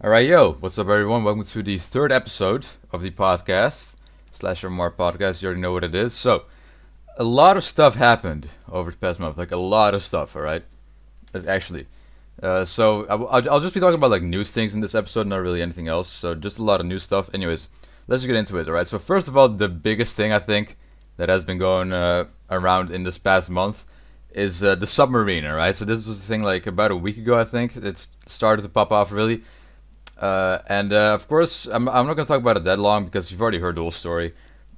Alright, yo, what's up, everyone? Welcome to the third episode of the podcast, SlashMMR podcast. You already know what it is. So, a lot of stuff happened over the past month, like a lot of stuff, alright? Actually. I'll just be talking about like news things in this episode, not really anything else. So, just a lot of new stuff. Anyways, let's just get into it, alright? So, first of all, the biggest thing I think that has been going around in this past month is the submarine, alright? So, this was the thing like about a week ago, I think. It started to pop off really. Of course, I'm not going to talk about it that long because you've already heard the whole story.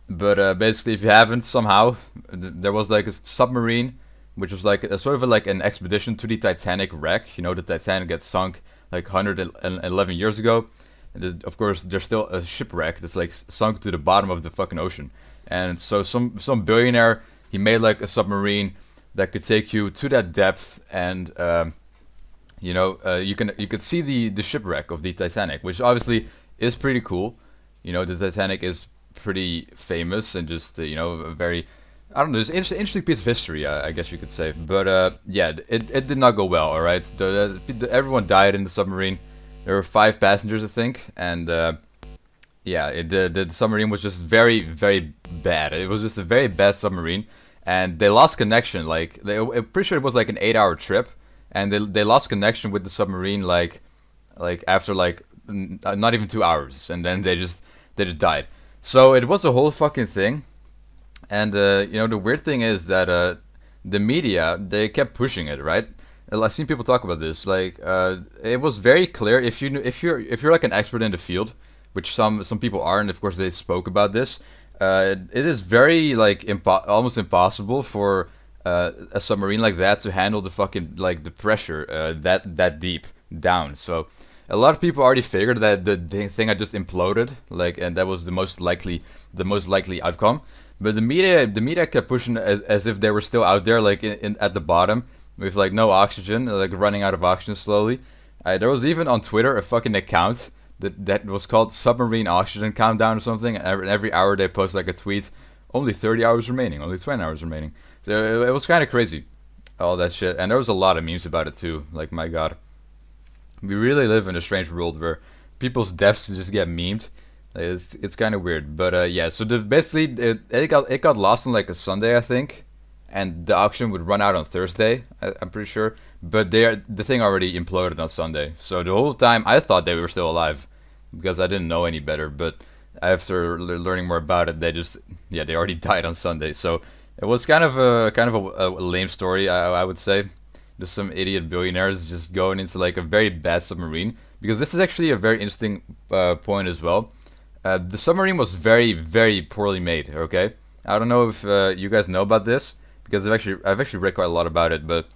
But basically, if you haven't, somehow, there was like a submarine, which was like a sort of like an expedition to the Titanic wreck. You know, the Titanic got sunk like 111 years ago. And of course, there's still a shipwreck that's like sunk to the bottom of the fucking ocean. And so some billionaire, he made like a submarine that could take you to that depth and you could see the shipwreck of the Titanic, which obviously is pretty cool. You know, the Titanic is pretty famous and just a very, I don't know, it's an interesting piece of history, I guess you could say. But yeah, it did not go well. All right, everyone died in the submarine. There were 5 passengers, I think, and yeah, the submarine was just very very bad. It was just a very bad submarine, and they lost connection. Like I'm pretty sure it was like an 8-hour trip, and they lost connection with the submarine like after like not even 2 hours, and then they just died. So it was a whole fucking thing, and the weird thing is that the media, they kept pushing it, right? I've seen people talk about this. Like it was very clear if you're like an expert in the field, which some people are, and of course they spoke about this. It is very like almost impossible for a submarine like that to handle the fucking like the pressure that deep down. So a lot of people already figured that the thing had just imploded, like, and that was the most likely outcome. But the media kept pushing as if they were still out there, like at the bottom with like no oxygen, like running out of oxygen slowly. There was even on Twitter a fucking account that was called Submarine Oxygen Countdown or something. And every hour they post like a tweet. Only 30 hours remaining. Only 20 hours remaining. So it was kind of crazy, all that shit. And there was a lot of memes about it too. Like, my god, we really live in a strange world where people's deaths just get memed. Like, it's kind of weird. But yeah, so basically it got lost on like a Sunday, I think, and the auction would run out on Thursday. I'm pretty sure. But the thing already imploded on Sunday. So the whole time I thought they were still alive because I didn't know any better. But after learning more about it, they already died on Sunday. So it was kind of a lame story, I would say. Just some idiot billionaires just going into like a very bad submarine, because this is actually a very interesting point as well. The submarine was very very poorly made. Okay, I don't know if you guys know about this, because I've actually read quite a lot about it. But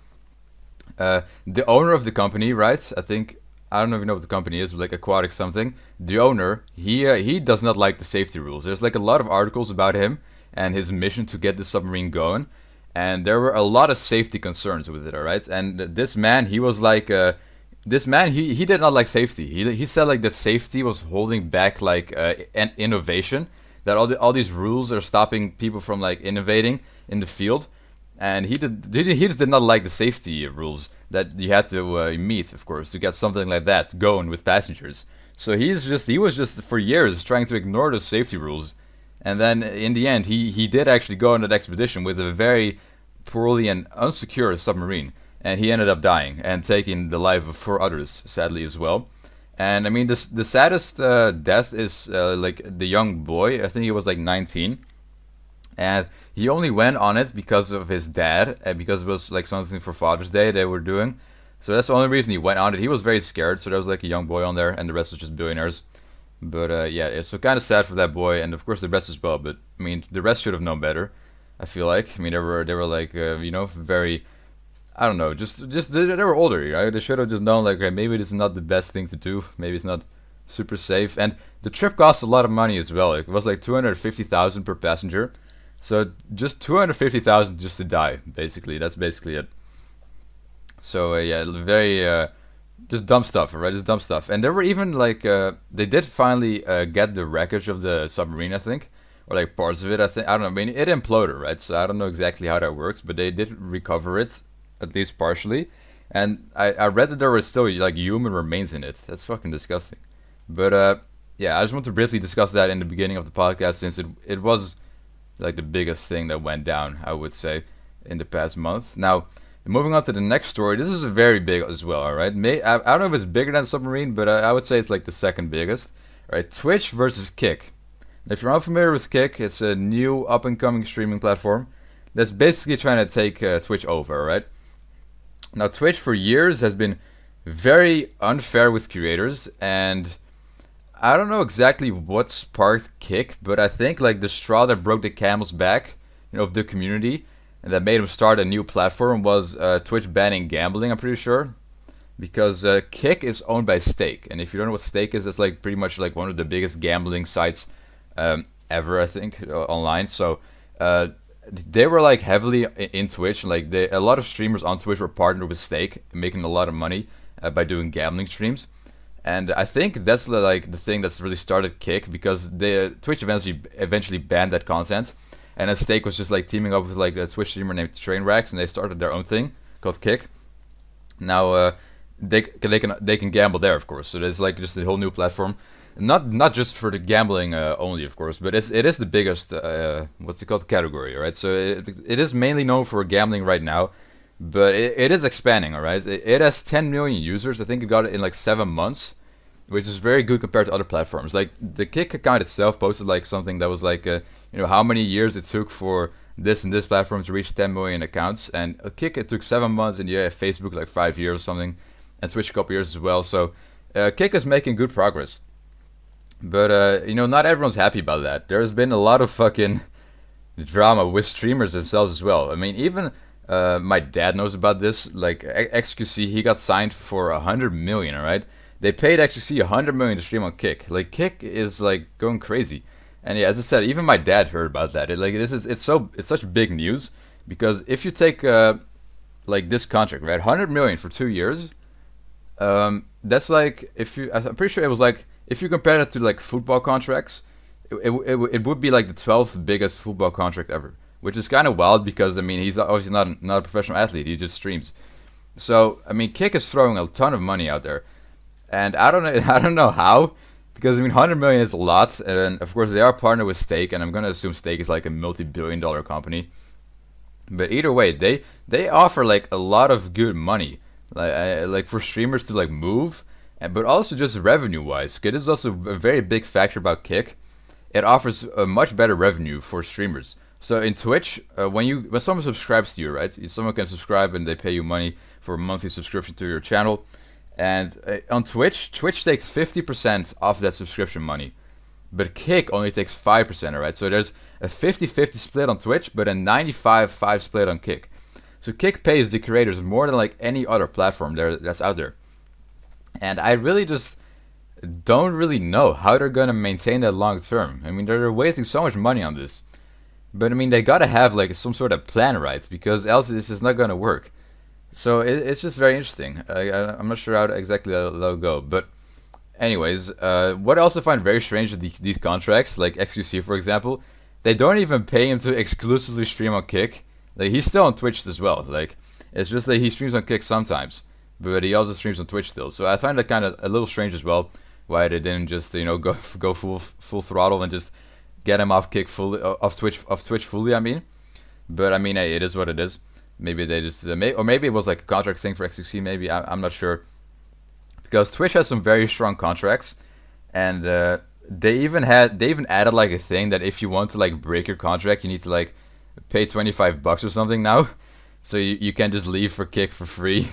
the owner of the company, right? I don't know if you know what the company is, but like Aquatic something. The owner, he does not like the safety rules. There's like a lot of articles about him and his mission to get the submarine going, and there were a lot of safety concerns with it. All right, and this man, he was like, he did not like safety. He said like that safety was holding back like an innovation. That all these rules are stopping people from like innovating in the field. And he just did not like the safety rules that you had to meet, of course, to get something like that going with passengers. So he was just for years trying to ignore the safety rules, and then in the end he did actually go on that expedition with a very poorly and unsecure submarine, and he ended up dying and taking the life of 4 others, sadly as well. And I mean, the saddest death is like the young boy. I think he was like 19. And he only went on it because of his dad, and because it was like something for Father's Day they were doing. So that's the only reason he went on it. He was very scared, so there was like a young boy on there, and the rest was just billionaires. But yeah, it's so kind of sad for that boy, and of course the rest as well. But I mean, the rest should have known better, I feel like. I mean, they were like very, I don't know, just they were older, right? They should have just known like, okay, maybe this is not the best thing to do. Maybe it's not super safe. And the trip cost a lot of money as well. It was like 250,000 per passenger. So just 250,000 just to die, basically. That's basically it. So yeah, very just dumb stuff, right? Just dumb stuff. And there were even like they did finally get the wreckage of the submarine, I think, or like parts of it. I don't know. I mean, it imploded, right? So I don't know exactly how that works, but they did recover it, at least partially. And I read that there were still like human remains in it. That's fucking disgusting. But yeah, I just want to briefly discuss that in the beginning of the podcast, since it was like the biggest thing that went down, I would say, in the past month. Now, moving on to the next story, this is very big as well, alright? I don't know if it's bigger than Submarine, but I would say it's like the second biggest. Alright, Twitch versus Kick. If you're unfamiliar with Kick, it's a new up-and-coming streaming platform that's basically trying to take Twitch over, alright? Now, Twitch for years has been very unfair with creators, and I don't know exactly what sparked Kick, but I think like the straw that broke the camel's back, of the community, and that made him start a new platform was Twitch banning gambling. I'm pretty sure, because Kick is owned by Stake, and if you don't know what Stake is, that's like pretty much like one of the biggest gambling sites ever, I think, online. So they were like heavily in Twitch, and like a lot of streamers on Twitch were partnered with Stake, making a lot of money by doing gambling streams. And I think that's like the thing that's really started Kick, because Twitch eventually banned that content, and then Stake was just like teaming up with like a Twitch streamer named Trainwrecks, and they started their own thing called Kick. Now they can gamble there, of course. So there's like just a whole new platform, not just for the gambling only, of course, but it is the biggest what's it called, category, right? So it is mainly known for gambling right now. But it is expanding, alright? It has 10 million users. I think it got it in like 7 months, which is very good compared to other platforms. Like the Kick account itself posted like something that was like, how many years it took for this and this platform to reach 10 million accounts. And Kick, it took 7 months, and yeah, Facebook like 5 years or something, and Twitch a couple years as well. So Kick is making good progress. But, not everyone's happy about that. There's been a lot of fucking drama with streamers themselves as well. I mean, even my dad knows about this. Like XQC, he got signed for 100 million. All right, they paid XQC 100 million to stream on Kick. Like Kick is like going crazy. And yeah, as I said, even my dad heard about that. It's such big news, because if you take like this contract, right, 100 million for 2 years, that's like, I'm pretty sure it was like, if you compare that to like football contracts, it would be like the 12th biggest football contract ever. Which is kind of wild, because I mean, he's obviously not a professional athlete. He just streams. So I mean, Kick is throwing a ton of money out there, and I don't know how, because I mean, 100 million is a lot, and of course they are partnered with Stake, and I'm gonna assume Stake is like a multi-billion-dollar company. But either way, they offer like a lot of good money, like for streamers to like move, but also just revenue-wise. Okay, this is also a very big factor about Kick. It offers a much better revenue for streamers. So in Twitch, when someone subscribes to you, right? Someone can subscribe and they pay you money for a monthly subscription to your channel. And on Twitch takes 50% off that subscription money. But Kick only takes 5%, alright? So there's a 50-50 split on Twitch, but a 95-5 split on Kick. So Kick pays the creators more than like any other platform that's out there. And I really just don't really know how they're gonna maintain that long term. I mean, they're wasting so much money on this. But I mean, they gotta have like some sort of plan, right? Because else this is not gonna work. So it's just very interesting. I'm not sure how exactly that'll go. But anyways, what I also find very strange is these contracts, like XQC for example, they don't even pay him to exclusively stream on Kick. Like he's still on Twitch as well. Like it's just that he streams on Kick sometimes, but he also streams on Twitch still. So I find that kind of a little strange as well. Why they didn't just go full throttle and just get him off Kick fully, off Twitch fully. I mean, but I mean, hey, it is what it is. Maybe they just or maybe it was like a contract thing for XQC. Maybe I'm not sure, because Twitch has some very strong contracts, and they even added like a thing that if you want to like break your contract, you need to like pay $25 or something now. So you can't just leave for Kick for free.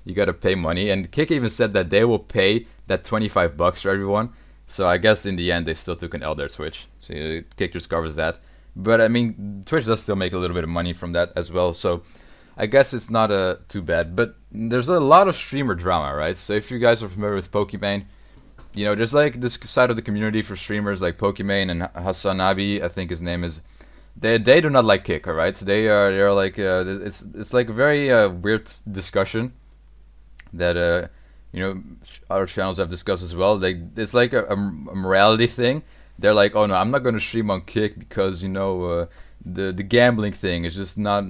You gotta pay money, and Kick even said that they will pay that $25 for everyone. So I guess in the end they still took an L there, Twitch. So Kick just covers that. But I mean, Twitch does still make a little bit of money from that as well. So I guess it's not too bad. But there's a lot of streamer drama, right? So if you guys are familiar with Pokimane, there's like this side of the community for streamers like Pokimane and Hasanabi, I think his name is. They do not like Kick, alright? They're like it's like a very weird discussion that other channels have discussed as well. It's like a morality thing, they're like, oh no, I'm not gonna stream on Kick because the gambling thing is just not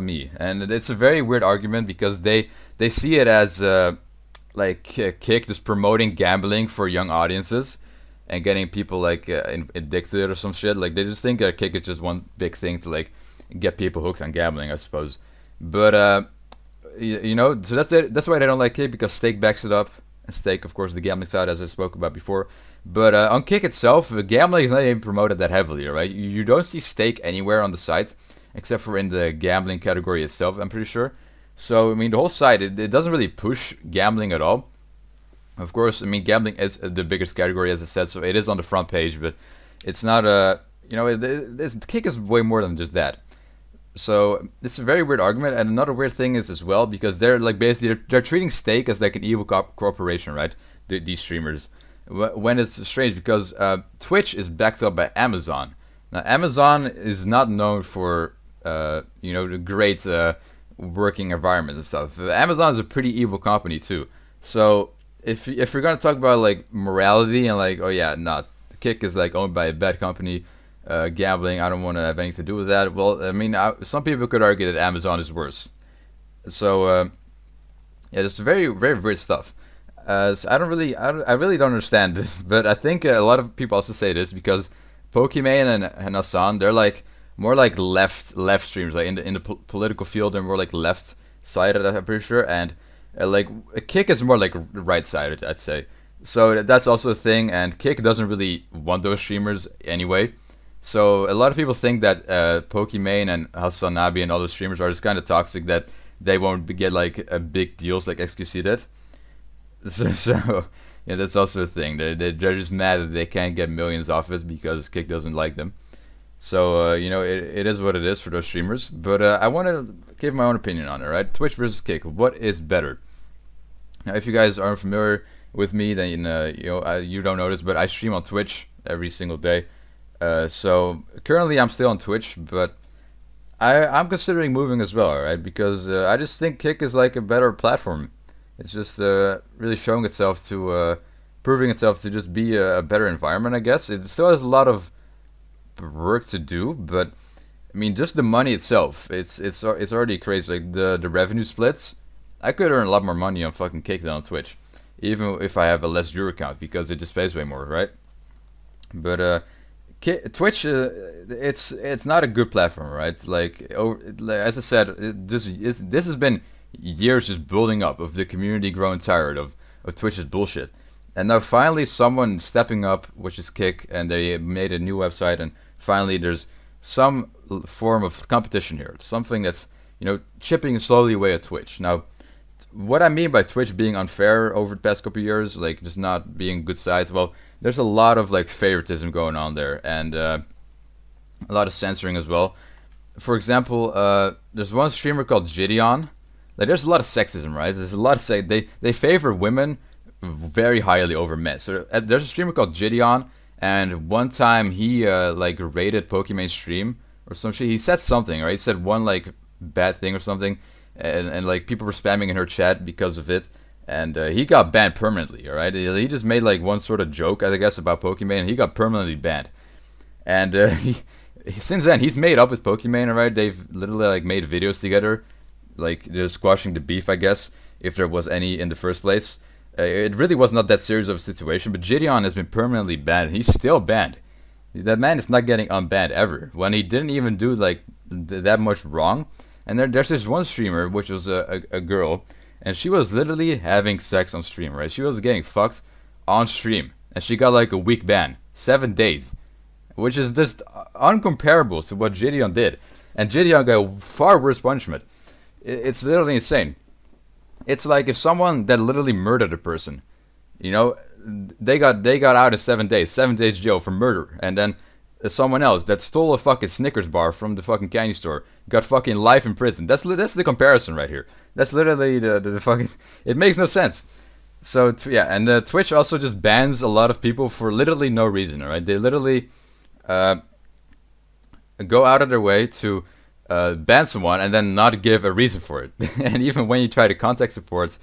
me. And it's a very weird argument because they see it as like Kick just promoting gambling for young audiences and getting people like addicted or some shit. Like they just think that Kick is just one big thing to like get people hooked on gambling, I suppose. But so that's it. That's why they don't like Kick, because Stake backs it up. And Stake, of course, the gambling side, as I spoke about before. But on Kick itself, gambling is not even promoted that heavily, right? You don't see Stake anywhere on the site, except for in the gambling category itself, I'm pretty sure. So, I mean, the whole site, it doesn't really push gambling at all. Of course, I mean, gambling is the biggest category, as I said, so it is on the front page, but it's not Kick is way more than just that. So it's a very weird argument, and another weird thing is as well, because they're like basically they're treating Stake as like an evil corporation, right? These streamers, when it's strange because Twitch is backed up by Amazon. Now Amazon is not known for the great working environments and stuff. Amazon is a pretty evil company too. So if you're gonna talk about like morality and like, oh yeah, not Kick is like owned by a bad company. Gambling, I don't want to have anything to do with that. Well, I mean, some people could argue that Amazon is worse. So, yeah, it's very, very weird stuff. So I really don't understand. But I think a lot of people also say this because Pokimane and Hassan, they're like more like left streamers, like in the political field, they're more like left sided, I'm pretty sure, and like Kick is more like right sided, I'd say. So that's also a thing, and Kick doesn't really want those streamers anyway. So a lot of people think that Pokimane and Hassanabi and all those streamers are just kind of toxic, that they won't get like big deals like XQC did. So yeah, that's also a thing. They're just mad that they can't get millions off it because Kick doesn't like them. So it is what it is for those streamers. But I want to give my own opinion on it. Right? Twitch versus Kick. What is better? Now, if you guys aren't familiar with me, then you don't know this, but I stream on Twitch every single day. So currently I'm still on Twitch, but I'm considering moving as well, right? Because I just think Kick is like a better platform. It's just really showing itself to, proving itself to just be a better environment, I guess. It still has a lot of work to do, but I mean, just the money itself, it's already crazy. Like the revenue splits, I could earn a lot more money on fucking Kick than on Twitch, even if I have a less viewer count, because it just pays way more, right? But Twitch, it's not a good platform, right? Like as I said, this has been years just building up of the community growing tired of Twitch's bullshit, and now finally someone stepping up, which is Kick, and they made a new website, and finally there's some form of competition here, something that's chipping slowly away at Twitch. Now, what I mean by Twitch being unfair over the past couple of years, like just not being good sites, well, there's a lot of like favoritism going on there, and a lot of censoring as well. For example, there's one streamer called Gideon. Like, there's a lot of sexism, right? There's a lot of they favor women very highly over men. So there's a streamer called Gideon, and one time he like rated Pokemon's stream or some shit. He said something, right? He said one like bad thing or something, and like people were spamming in her chat because of it. And he got banned permanently, alright? He just made like one sort of joke, I guess, about Pokimane, and he got permanently banned. And since then, he's made up with Pokimane, alright? They've literally like made videos together, like they're squashing the beef, I guess, if there was any in the first place. It really was not that serious of a situation, but Gideon has been permanently banned. He's still banned. That man is not getting unbanned ever, when he didn't even do like that much wrong. And there's this one streamer, which was a girl, and she was literally having sex on stream, right? She was getting fucked on stream, and she got like a week ban, 7 days, which is just uncomparable to what Gideon did. And Gideon got a far worse punishment. It's literally insane. It's like if someone that literally murdered a person, they got out in 7 days, 7 days jail for murder, and then someone else that stole a fucking Snickers bar from the fucking candy store got fucking life in prison. That's the comparison right here. That's literally the fucking. It makes no sense. So yeah, and Twitch also just bans a lot of people for literally no reason. Right? They literally go out of their way to ban someone and then not give a reason for it. And even when you try to contact support,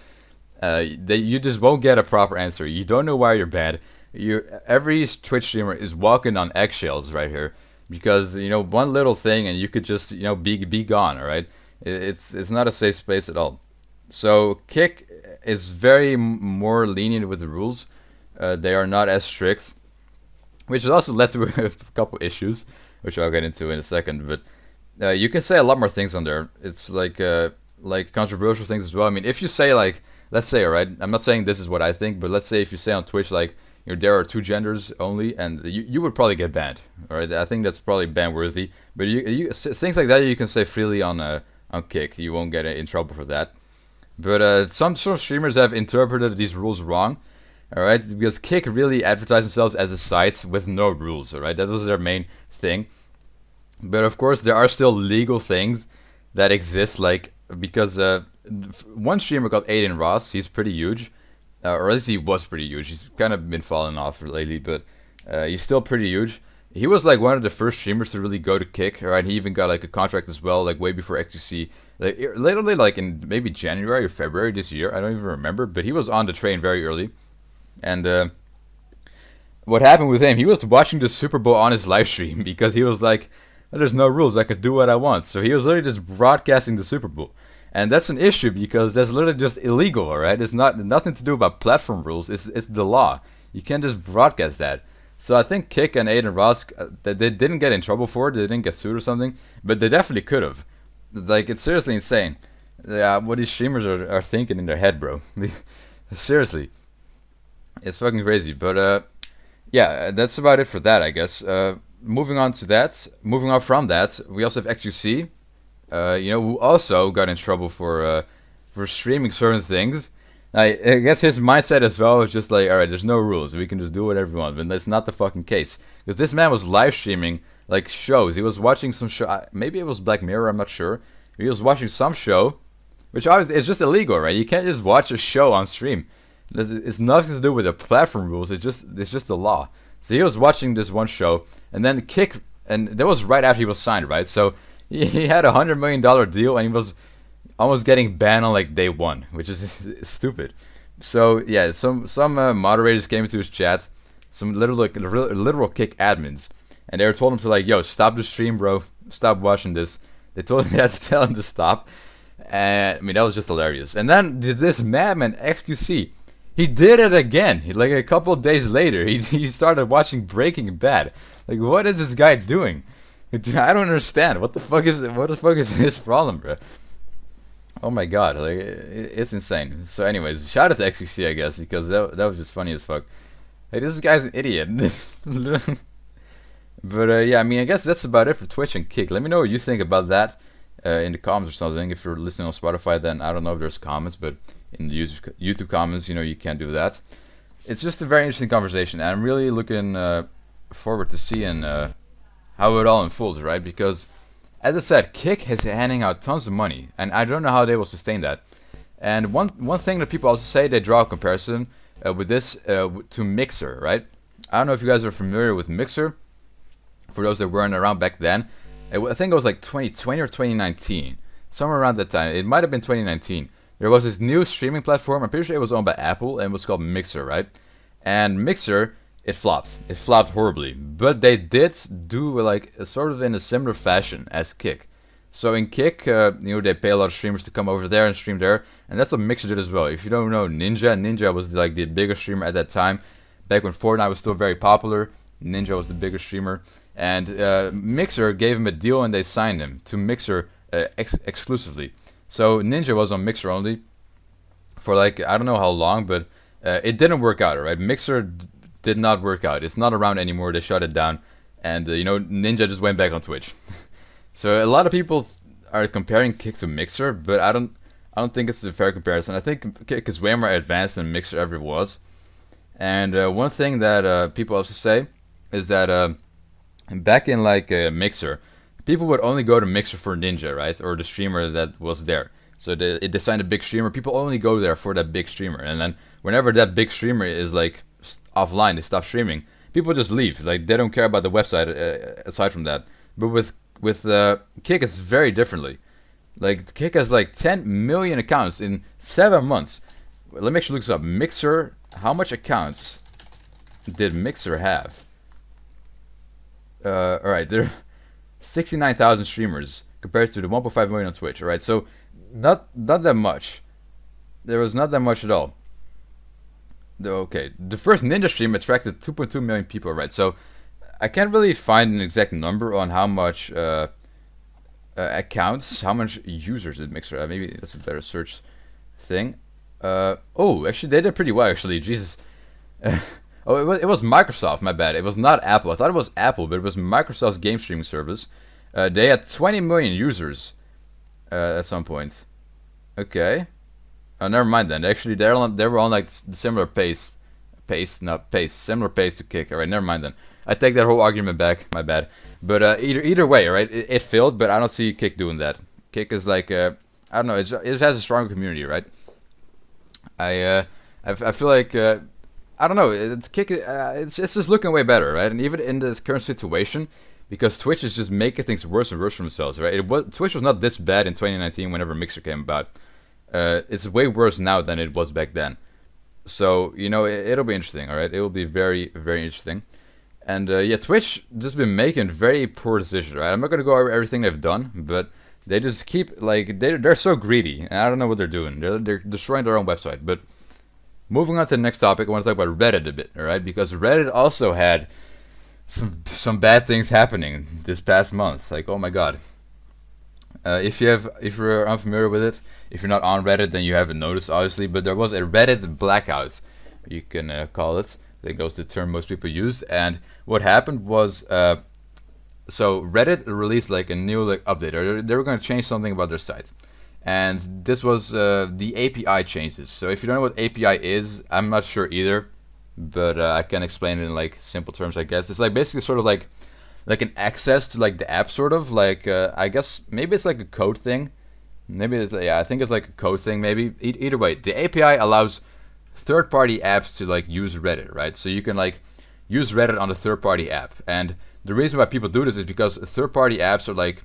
you just won't get a proper answer. You don't know why you're banned. every Twitch streamer is walking on eggshells right here, because one little thing and you could just be gone. All right, it's not a safe space at all. So Kick is very more lenient with the rules. They are not as strict, which has also led to a couple issues, which I'll get into in a second. But you can say a lot more things on there. It's like controversial things as well. I mean, if you say like, let's say, alright, I'm not saying this is what I think, but let's say if you say on Twitch like, there are 2 genders only, and you would probably get banned. Alright, I think that's probably ban worthy. But things like that you can say freely on Kick. You won't get in trouble for that. But some streamers have interpreted these rules wrong. Alright, because Kick really advertise themselves as a site with no rules. Alright, that was their main thing. But of course, there are still legal things that exist, like, because one streamer called Aiden Ross, he's pretty huge, or at least he was pretty huge. He's kind of been falling off lately, but he's still pretty huge. He was like one of the first streamers to really go to Kick, right? He even got like a contract as well, like way before XQC, like literally like in maybe January or February this year. I don't even remember, but he was on the train very early. And what happened with him? He was watching the Super Bowl on his live stream because he was like, there's no rules, I can do what I want. So he was literally just broadcasting the Super Bowl. And that's an issue because that's literally just illegal, alright? It's nothing to do about platform rules, it's the law. You can't just broadcast that. So I think Kick and Aiden Ross, they didn't get in trouble for it, they didn't get sued or something, but they definitely could have. Like, it's seriously insane. Yeah, what these streamers are thinking in their head, bro. Seriously. It's fucking crazy. But yeah, that's about it for that, I guess. Moving on from that, we also have XQC, who also got in trouble for streaming certain things. I guess his mindset as well was just like, alright, there's no rules, we can just do whatever we want, but that's not the fucking case. Because this man was live streaming, like, shows. He was watching some show, maybe it was Black Mirror, I'm not sure. He was watching some show, which obviously is just illegal, right? You can't just watch a show on stream. It's nothing to do with the platform rules, it's just the law. So he was watching this one show, and then Kick, and that was right after he was signed, right? So he had a $100 million deal, and he was almost getting banned on like day 1, which is stupid. So yeah, some moderators came into his chat, some literal Kick admins, and they were told him to like, yo, stop the stream, bro, stop watching this. They told him they had to tell him to stop, and I mean that was just hilarious. And then this madman XQC, he did it again. Like a couple of days later, he started watching Breaking Bad. Like, what is this guy doing? I don't understand. What the fuck is his problem, bro? Oh my god, like it's insane. So, anyways, shout out to XQC, I guess, because that was just funny as fuck. Hey, this guy's an idiot. But yeah, I mean, I guess that's about it for Twitch and Kick. Let me know what you think about that in the comments or something. If you're listening on Spotify, then I don't know if there's comments, but in the YouTube comments, you can't do that. It's just a very interesting conversation, and I'm really looking forward to seeing how it all unfolds, right? Because, as I said, Kick is handing out tons of money, and I don't know how they will sustain that. And one thing that people also say, they draw a comparison with this to Mixer, right? I don't know if you guys are familiar with Mixer. For those that weren't around back then, I think it was like 2020 or 2019, somewhere around that time. It might have been 2019. There was this new streaming platform. I'm pretty sure it was owned by Apple, and it was called Mixer, right? And Mixer, it flopped. It flopped horribly. But they did do like sort of in a similar fashion as Kick. So in Kick, they pay a lot of streamers to come over there and stream there, and that's what Mixer did as well. If you don't know Ninja was like the biggest streamer at that time. Back when Fortnite was still very popular, Ninja was the biggest streamer, and Mixer gave him a deal, and they signed him to Mixer exclusively. So Ninja was on Mixer only for like, I don't know how long, but it didn't work out, alright? Mixer did not work out. It's not around anymore. They shut it down, and Ninja just went back on Twitch. So a lot of people are comparing Kick to Mixer, but I don't think it's a fair comparison. I think Kick is way more advanced than Mixer ever was. And one thing that people also say is that back in like Mixer, people would only go to Mixer for Ninja, right? Or the streamer that was there. So they signed a big streamer. People only go there for that big streamer. And then whenever that big streamer is like offline, they stop streaming, people just leave. Like, they don't care about the website aside from that. But with Kick, it's very differently. Like, Kick has like 10 million accounts in 7 months. Let me actually look this up. Mixer, how much accounts did Mixer have? Alright, there are 69,000 streamers compared to the 1.5 million on Twitch. Alright, so not that much. There was not that much at all. Okay, the first Ninja stream attracted 2.2 million people, right? So I can't really find an exact number on how much accounts, how much users did Mixer have. Maybe that's a better search thing. Oh, actually they did pretty well, actually. Jesus. Oh, it was Microsoft, my bad. It was not Apple. I thought it was Apple, but it was Microsoft's game streaming service. They had 20 million users at some point. Okay. Oh, never mind then. Actually, they were on like similar similar pace to Kick. Alright, never mind then. I take that whole argument back. My bad. But either way, right? It failed, but I don't see Kick doing that. Kick is like I don't know. It just has a stronger community, right? I feel like I don't know. It's Kick. It's just looking way better, right? And even in this current situation, because Twitch is just making things worse and worse for themselves, right? Twitch was not this bad in 2019 whenever Mixer came about. It's way worse now than it was back then. So, you know, it'll be interesting, alright? It will be very, very interesting. And, yeah, Twitch just been making very poor decisions, right? I'm not gonna go over everything they've done, but they just keep, like, they're so greedy, and I don't know what they're doing. They're destroying their own website. But moving on to the next topic, I want to talk about Reddit a bit, alright? Because Reddit also had some bad things happening this past month. Like, oh my god. If you're unfamiliar with it, if you're not on Reddit, then you haven't noticed, obviously. But there was a Reddit blackout, you can call it. I think that was the term most people used. And what happened was, so Reddit released like a new update, or they were going to change something about their site. And this was the API changes. So if you don't know what API is, I'm not sure either, but I can explain it in like simple terms, I guess. It's like basically sort of like an access to like the app, sort of like I guess maybe it's like a code thing. Maybe it's, yeah, I think it's like a code thing. Maybe either way, the API allows third-party apps to like use Reddit, right? So you can like use Reddit on a third-party app, and the reason why people do this is because third-party apps are like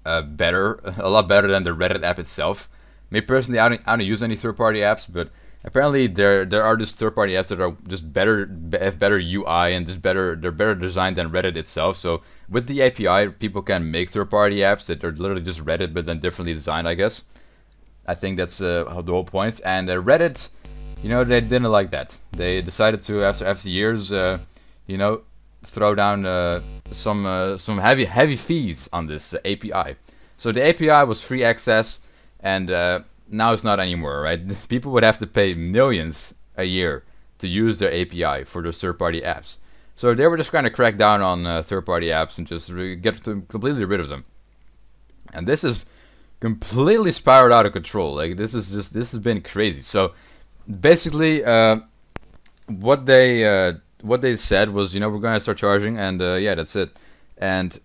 a lot better than the Reddit app itself. Me personally, I don't use any third-party apps, but apparently there are just third-party apps that are just have better UI and they're better designed than Reddit itself. So with the API, people can make third-party apps that are literally just Reddit but then differently designed, I guess. I think that's the whole point. And Reddit, you know, they didn't like that. They decided to, after years, you know, throw down some heavy fees on this API. So the API was free access, and now it's not anymore, right? People would have to pay millions a year to use their API for those third-party apps. So they were just trying to crack down on third-party apps and just get completely rid of them. And this is completely spiraled out of control. Like this has been crazy. So basically, what they said was, you know, we're gonna start charging, and yeah, that's it. And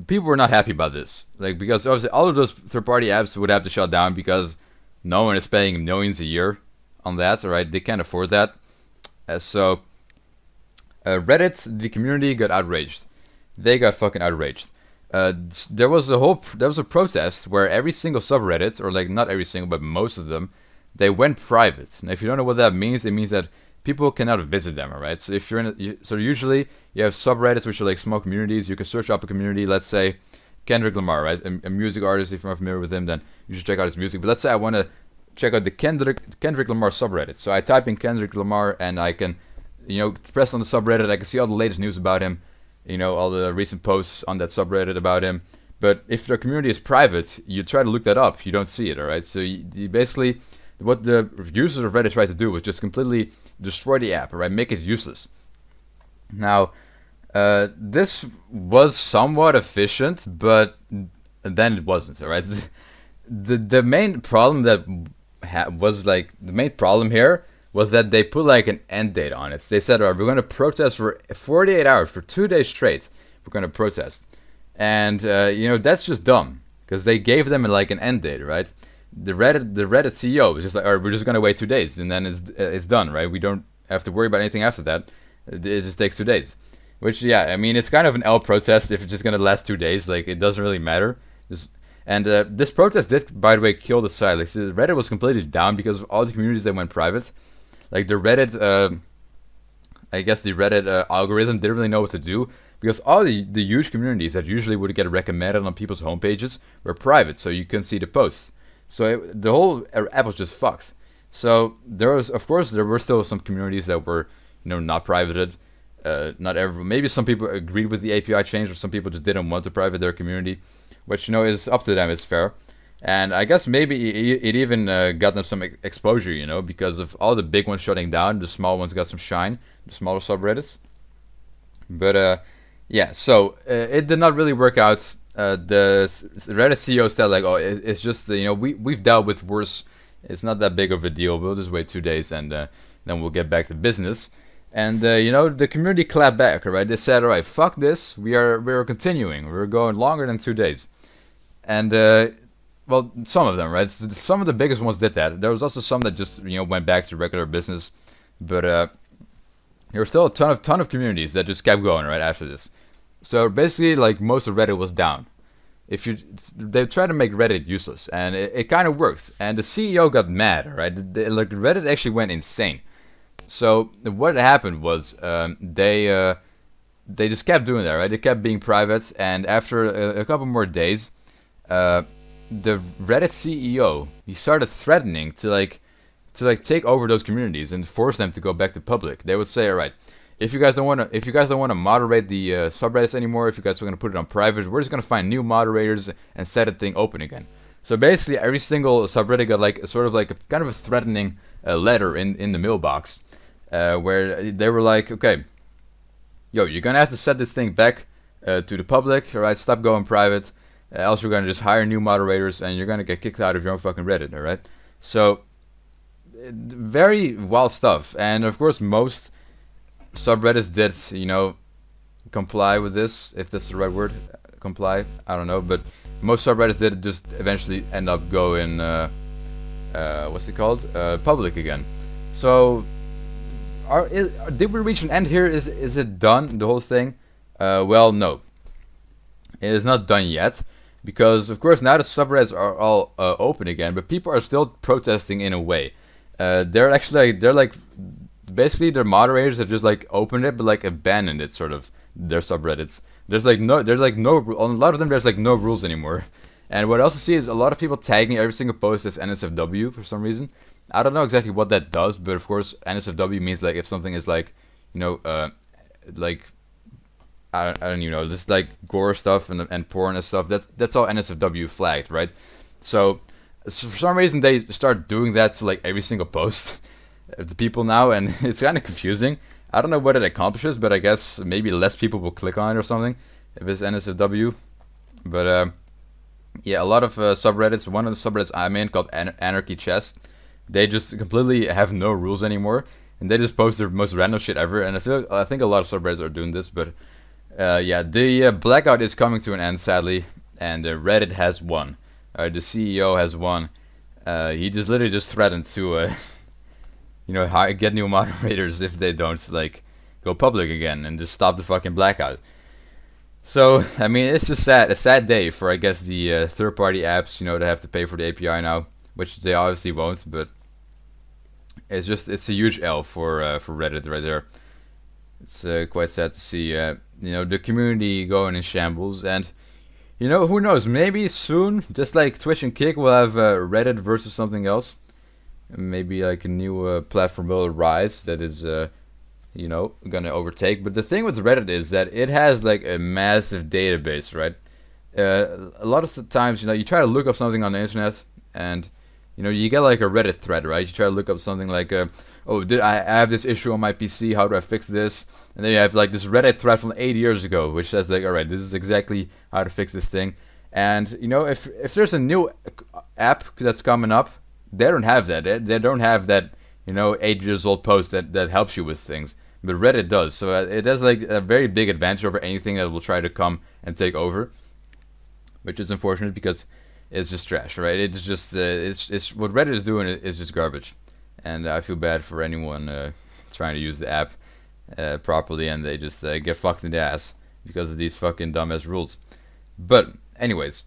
people were not happy about this, like, because obviously all of those third-party apps would have to shut down because no one is paying millions a year on that, right? They can't afford that. So Reddit, the community, got outraged. They got fucking outraged. There was a protest where every single subreddit, or like not every single, but most of them, they went private. And if you don't know what that means, it means that people cannot visit them, alright? So if you're so usually you have subreddits which are like small communities. You can search up a community, let's say Kendrick Lamar, right? A music artist. If you're not familiar with him, then you should check out his music. But let's say I want to check out the Kendrick Lamar subreddit. So I type in Kendrick Lamar, and I can, you know, press on the subreddit. I can see all the latest news about him, you know, all the recent posts on that subreddit about him. But if the community is private, you try to look that up, you don't see it, alright? So you basically, what the users of Reddit tried to do was just completely destroy the app, right? Make it useless. Now, this was somewhat efficient, but then it wasn't, alright? The main problem the main problem here was that they put like an end date on it. So they said, alright, we're going to protest for 48 hours, for 2 days straight. We're going to protest. And, you know, that's just dumb, because they gave them like an end date, right? The Reddit CEO was just like, alright, we're just gonna wait 2 days, and then it's done, right? We don't have to worry about anything after that. It just takes 2 days. Which, yeah, I mean, it's kind of an L protest if it's just gonna last 2 days. Like, it doesn't really matter. This protest did, by the way, kill the site. Like, so Reddit was completely down because of all the communities that went private. Like, the Reddit I guess the Reddit algorithm didn't really know what to do, because all the huge communities that usually would get recommended on people's homepages were private, so you couldn't see the posts. So the whole app was just fucked. So there was, of course, there were still some communities that were, not privated. Not everyone. Maybe some people agreed with the API change, or some people just didn't want to private their community, which is up to them. It's fair. And I guess maybe it even got them some exposure, because of all the big ones shutting down, the small ones got some shine, the smaller subreddits. But yeah, so it did not really work out. The Reddit CEO said like, oh, it's just we've dealt with worse. It's not that big of a deal. We'll just wait 2 days and then we'll get back to business. And the community clapped back, right? They said, all right, fuck this. We're continuing. We're going longer than 2 days. And well, some of them, right? Some of the biggest ones did that. There was also some that just went back to regular business. But there were still a ton of communities that just kept going right after this. So basically, like, most of Reddit was down. They tried to make Reddit useless, and it kind of worked. And the CEO got mad, right? Like, Reddit actually went insane. So what happened was they just kept doing that, right? They kept being private, and after a couple more days, the Reddit CEO, he started threatening to take over those communities and force them to go back to public. They would say, all right, if you guys don't want to moderate the subreddits anymore, if you guys are going to put it on private, we're just going to find new moderators and set the thing open again. So basically, every single subreddit got like sort of like a kind of a threatening letter in the mailbox, where they were like, okay, yo, you're gonna have to set this thing back to the public, all right? Stop going private, else you're gonna just hire new moderators and you're gonna get kicked out of your own fucking Reddit, all right? So very wild stuff, and of course most subreddits did, comply with this, if that's the right word, comply. I don't know, but most subreddits did just eventually end up going, what's it called? Public again. So, did we reach an end here? Is it done, the whole thing? Well, no. It is not done yet, because of course now the subreddits are all open again, but people are still protesting in a way. They're like basically their moderators have just like opened it, but like abandoned it, sort of, their subreddits. There's no on a lot of them there's like no rules anymore. And what I also see is a lot of people tagging every single post as NSFW for some reason. I don't know exactly what that does, but of course NSFW means like if something is like, like I don't know, this like gore stuff and porn and stuff. That's all NSFW flagged, right? So for some reason they start doing that to like every single post of the people now, and it's kind of confusing. I don't know what it accomplishes, but I guess maybe less people will click on it or something if it's NSFW. But yeah, a lot of subreddits. One of the subreddits I'm in, called Anarchy Chess, they just completely have no rules anymore, and they just post their most random shit ever. And I think a lot of subreddits are doing this, but yeah, the Blackout is coming to an end, sadly, and Reddit has won. The CEO has won. He just literally just threatened to get new moderators if they don't like go public again and just stop the fucking Blackout. So I mean, it's just a sad day for, I guess, the third-party apps, that have to pay for the API now, which they obviously won't. But it's a huge L for Reddit right there. It's quite sad to see the community going in shambles, and who knows, maybe soon, just like Twitch and Kick, will have Reddit versus something else. Maybe like a new platform will rise that is gonna overtake. But the thing with Reddit is that it has like a massive database, right? A lot of the times, you try to look up something on the internet, and you get like a Reddit thread, right? You try to look up something like, oh, I have this issue on my PC, how do I fix this? And then you have like this Reddit thread from 8 years ago, which says like, all right, this is exactly how to fix this thing. And if there's a new app that's coming up, they don't have that. They don't have that 8 years old post that helps you with things. But Reddit does, so it has like a very big advantage over anything that will try to come and take over, which is unfortunate because it's just trash, right? It's just it's what Reddit is doing is just garbage, and I feel bad for anyone trying to use the app properly and they just get fucked in the ass because of these fucking dumbass rules. But anyways,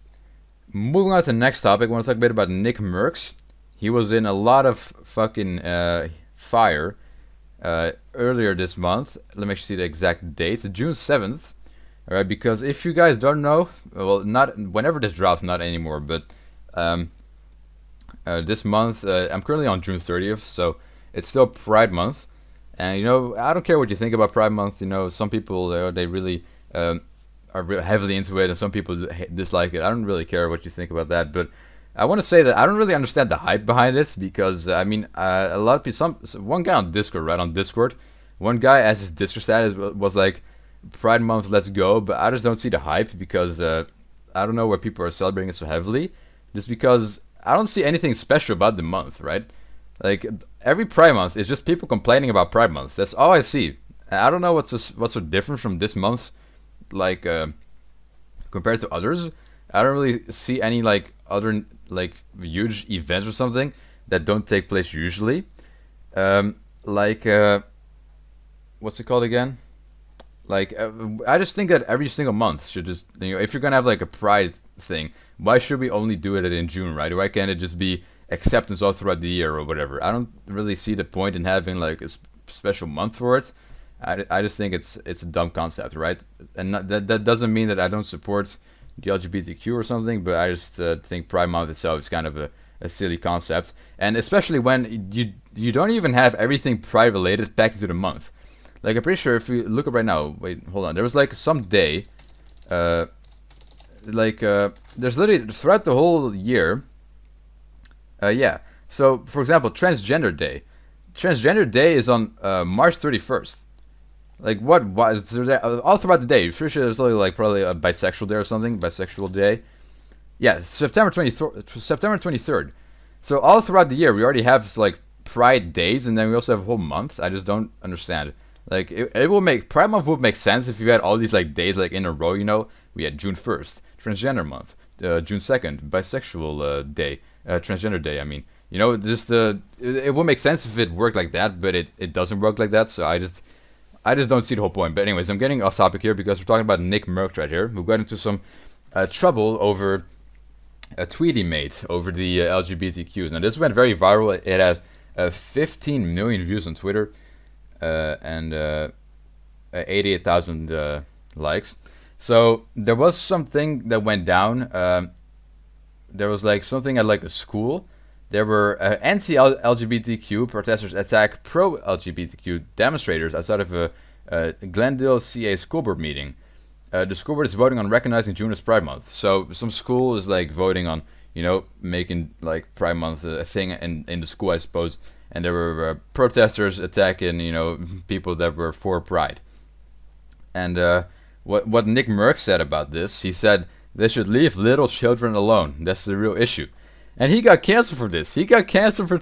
moving on to the next topic, I want to talk a bit about Nickmercs. He was in a lot of fucking fire earlier this month. Let me actually see the exact date, June 7th. All right, because if you guys don't know, well, not whenever this drops, not anymore, but this month, I'm currently on June 30th, so it's still Pride Month. And, you know, I don't care what you think about Pride Month. You know, some people, they really are heavily into it, and some people dislike it. I don't really care what you think about that, but I want to say that I don't really understand the hype behind it, because, I mean, a lot of people, one guy on Discord, right, on Discord, one guy, as his Discord status was like, Pride Month, let's go, but I just don't see the hype, because I don't know why people are celebrating it so heavily, just because I don't see anything special about the month, right? Like, every Pride Month is just people complaining about Pride Month. That's all I see. I don't know what's so different from this month, like, compared to others. I don't really see any, like, other, like, huge events or something that don't take place usually. Like, what's it called again? Like, I just think that every single month should just, you know, if you're gonna have like a Pride thing, why should we only do it in June, right? Why can't it just be acceptance all throughout the year or whatever? I don't really see the point in having like a special month for it. I just think it's a dumb concept, right? And that doesn't mean that I don't support the LGBTQ or something, but I just think Pride Month itself is kind of a silly concept, and especially when you don't even have everything Pride related packed into the month. Like, I'm pretty sure if you look up right now, wait, hold on, there was like some day, there's literally throughout the whole year, yeah. So, for example, Transgender Day. Transgender Day is on March 31st. Like, what? Why is there, all throughout the day? I'm pretty sure there's only like probably a bisexual day or something, bisexual day. Yeah, September 23rd. So all throughout the year, we already have like Pride days, and then we also have a whole month. I just don't understand. Like, it will make, Pride Month would make sense if you had all these like days like in a row, you know. We had June 1st, Transgender Month, June 2nd, Bisexual Day, Transgender Day, I mean. You know, just it would make sense if it worked like that, but it doesn't work like that, so I just don't see the whole point. But anyways, I'm getting off topic here because we're talking about Nickmercs right here, who got into some trouble over a tweet he made over the LGBTQs. Now, this went very viral. It had 15 million views on Twitter, and 88,000 likes. So there was something that went down. There was like something at like a school. There were anti-LGBTQ protesters attack pro-LGBTQ demonstrators outside of a Glendale CA school board meeting. The school board is voting on recognizing June as Pride Month. So some school is like voting on, you know, making like Pride Month a thing in the school, I suppose. And there were protesters attacking, you know, people that were for Pride. And what Nickmercs said about this, he said they should leave little children alone. That's the real issue. And he got canceled for this. He got canceled for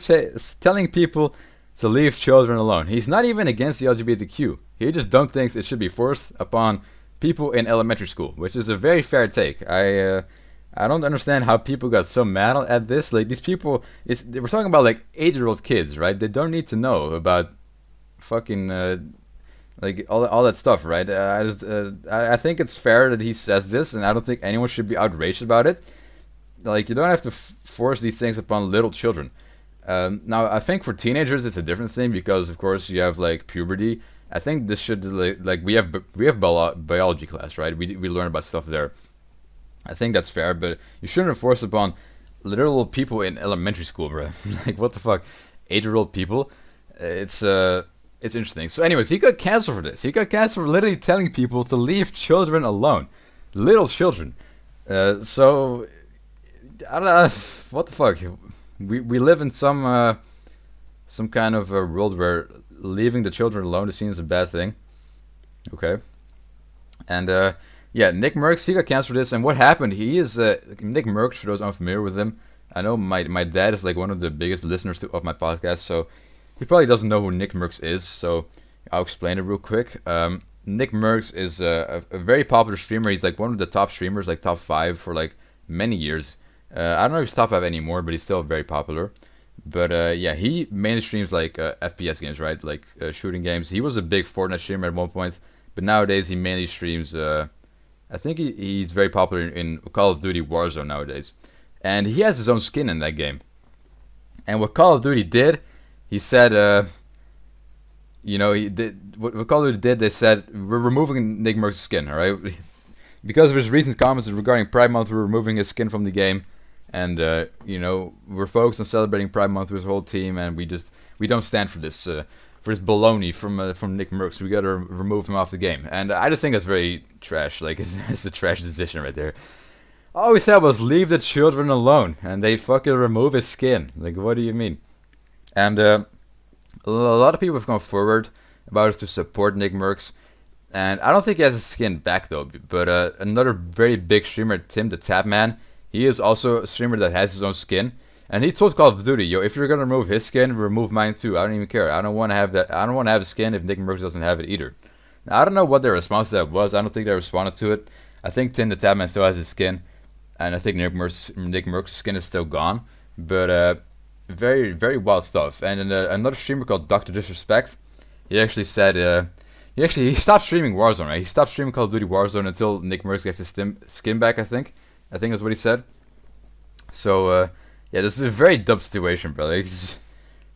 telling people to leave children alone. He's not even against the LGBTQ. He just don't think it should be forced upon people in elementary school, which is a very fair take. I don't understand how people got so mad at this. Like, these people, we're talking about like 8-year-old kids, right? They don't need to know about fucking like all that stuff, right? I think it's fair that he says this, and I don't think anyone should be outraged about it. Like, you don't have to force these things upon little children. Now, I think for teenagers it's a different thing because, of course, you have like puberty. I think this should like we have biology class, right? We learn about stuff there. I think that's fair, but you shouldn't force upon little people in elementary school, bro. Like, what the fuck, 8-year-old people? It's interesting. So, anyways, he got canceled for this. He got canceled for literally telling people to leave children alone, little children. So, I don't know, what the fuck. We live in some kind of a world where leaving the children alone is seen as a bad thing. Okay. And yeah, Nickmercs, he got canceled for this. And what happened? He is Nickmercs, for those unfamiliar with him. I know my dad is like one of the biggest listeners of my podcast, so he probably doesn't know who Nickmercs is. So I'll explain it real quick. Nickmercs is a very popular streamer. He's like one of the top streamers, like top 5 for like many years. I don't know if he's top 5 anymore, but he's still very popular. But yeah, he mainly streams like FPS games, right? Like shooting games. He was a big Fortnite streamer at one point, but nowadays he mainly streams. I think he's very popular in Call of Duty Warzone nowadays, and he has his own skin in that game. And what Call of Duty did, he said, you know, he did, what Call of Duty did, they said, we're removing Nickmercs' skin, alright? Because of his recent comments regarding Pride Month, we're removing his skin from the game. And, you know, we're focused on celebrating Pride Month with his whole team, and we don't stand for this baloney from Nickmercs. We gotta remove him off the game. And I just think that's very trash. Like, it's a trash decision right there. All we said was leave the children alone, and they fucking remove his skin. Like, what do you mean? And a lot of people have gone forward about it to support Nickmercs, and I don't think he has his skin back though. But another very big streamer, Tim the Tapman, he is also a streamer that has his own skin, and he told Call of Duty, yo, if you're gonna remove his skin, remove mine too. I don't even care. I don't want to have that. I don't want to have a skin if Nickmercs doesn't have it either. Now, I don't know what their response to that was. I don't think they responded to it. I think Tim the Tapman still has his skin, and I think Nickmercs' skin is still gone. But very, very wild stuff. And another streamer called Dr. Disrespect, he actually said, he stopped streaming Warzone, right? He stopped streaming Call of Duty Warzone until Nickmercs gets his skin back, I think. I think that's what he said. So, yeah, this is a very dumb situation, bro. Like, just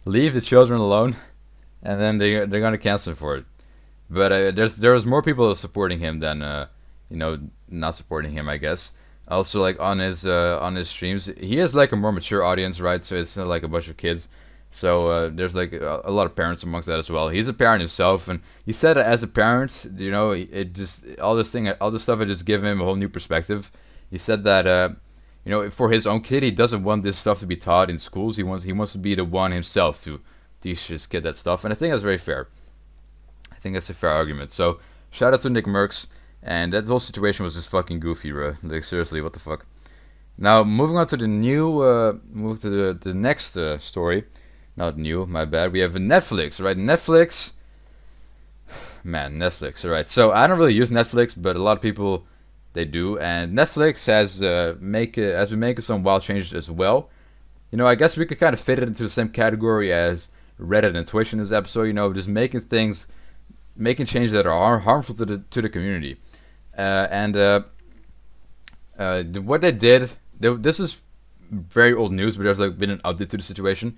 leave the children alone, and then they're gonna cancel him for it. But there was more people supporting him than, you know, not supporting him, I guess. Also, like, on his streams, he has like a more mature audience, right? So it's not like a bunch of kids. So there's like a lot of parents amongst that as well. He's a parent himself, and he said that as a parent, you know, it just all this stuff, it just gave him a whole new perspective. He said that you know, for his own kid, he doesn't want this stuff to be taught in schools. He wants to be the one himself to teach his kid that stuff, and I think that's very fair. I think that's a fair argument. So shout out to Nickmercs. And that whole situation was just fucking goofy, bro. Like, seriously, what the fuck? Now, moving on to the the next story. Not new, my bad. We have Netflix, right? Netflix. Man, Netflix, alright. So, I don't really use Netflix, but a lot of people, they do. And Netflix has been making some wild changes as well. You know, I guess we could kind of fit it into the same category as Reddit and Twitch in this episode. You know, just making changes that are harmful to the community. What they did, this is very old news, but there's like been an update to the situation.